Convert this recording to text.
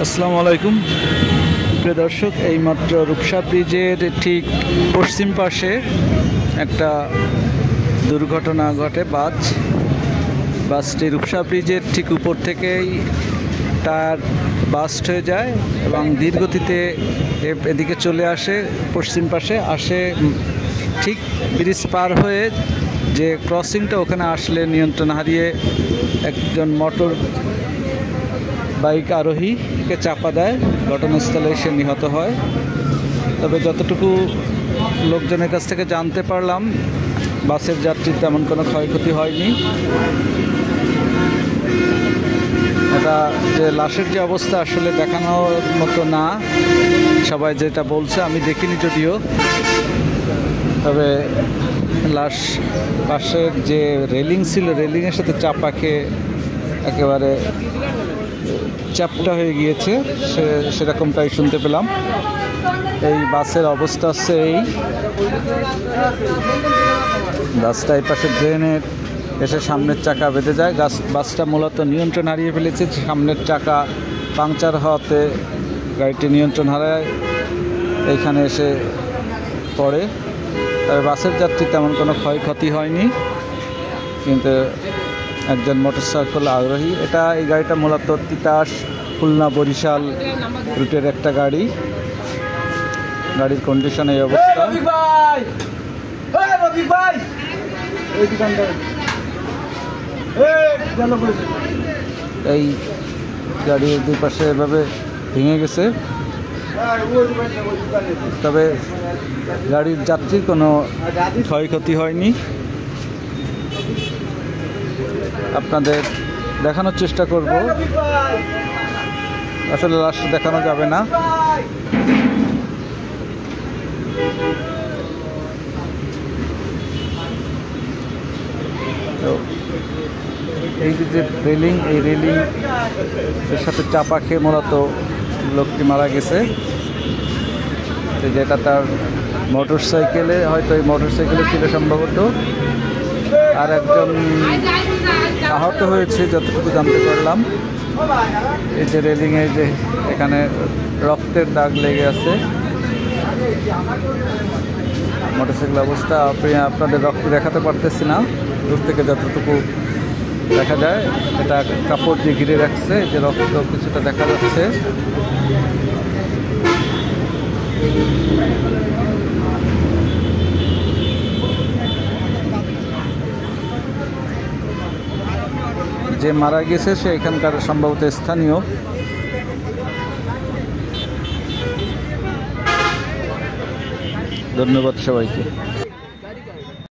আসসালামু আলাইকুম প্রিয় দর্শক, এইমাত্র রূপসা ব্রিজের ঠিক পশ্চিম পাশে একটা দুর্ঘটনা ঘটে। বাসটি রূপসা ব্রিজের ঠিক উপর থেকেই টায়ার বাস্ট হয়ে যায় এবং ধীরগতিতে এদিকে চলে আসে, পশ্চিম পাশে আসে। ঠিক ব্রিজ পার হয়ে যে ক্রসিংটা, ওখানে আসলে নিয়ন্ত্রণ হারিয়ে একজন মোটর বাইক আরোহীকে চাপা দেয়। ঘটনাস্থলে সে নিহত হয়। তবে যতটুকু লোকজনের কাছ থেকে জানতে পারলাম, বাসের যাত্রীর তেমন কোনো ক্ষয়ক্ষতি হয়নি। এটা যে লাশের যে অবস্থা আসলে দেখানোর মতো না, সবাই যেটা বলছে, আমি দেখিনি যদিও। তবে লাশ পাশের যে রেলিং ছিল, রেলিংয়ের সাথে চাপা খেয়ে একেবারে চ্যাপ্টা হয়ে গিয়েছে, সেরকমটাই শুনতে পেলাম। এই বাসের অবস্থা হচ্ছে এই, বাসটা এই পাশে ড্রেনের এসে সামনের চাকা বেঁধে যায়। বাসটা মূলত নিয়ন্ত্রণ হারিয়ে ফেলেছে। সামনের চাকা পাংচার হওয়াতে গাড়িটি নিয়ন্ত্রণ হারায় এইখানে এসে পড়ে। তবে বাসের যাত্রী তেমন কোনো ক্ষয়ক্ষতি হয়নি, কিন্তু একজন মোটরসাইকেল আরোহী, এই গাড়িটা মূলত তিতাস খুলনা বরিশাল রুটের একটা গাড়ি। গাড়ির কন্ডিশন এই অবস্থা। এই গাড়ির দুই পাশে এভাবে ভেঙে গেছে। তবে গাড়ির যাত্রীর কোনো ক্ষয়ক্ষতি হয়নি। আপনাদের দেখানোর চেষ্টা করব, আসলে লাশ দেখানো যাবে না। তো এই যে রেলিং, এই রেলিং এর সাথে চাপা খেয়ে মূলত লোকটি মারা গেছে। যেটা তার মোটরসাইকেলে, হয়তো এই মোটরসাইকেলে ছিল সম্ভবত। আর একজন আহত হয়েছে যতটুকু জানতে পারলাম। এই যে রেলিংয়ে যে এখানে রক্তের দাগ লেগে আছে। মোটরসাইকেল অবস্থা আপনাদের রক্ত দেখাতে পারতেছি না, দূর থেকে যতটুকু দেখা যায়। এটা কাপড় দিয়ে ঘিরে রাখছে, যে রক্ত কিছুটা দেখা যাচ্ছে। যে মারা গেছে সে এখানকার সম্ভবত স্থানীয়। ধন্যবাদ সবাইকে।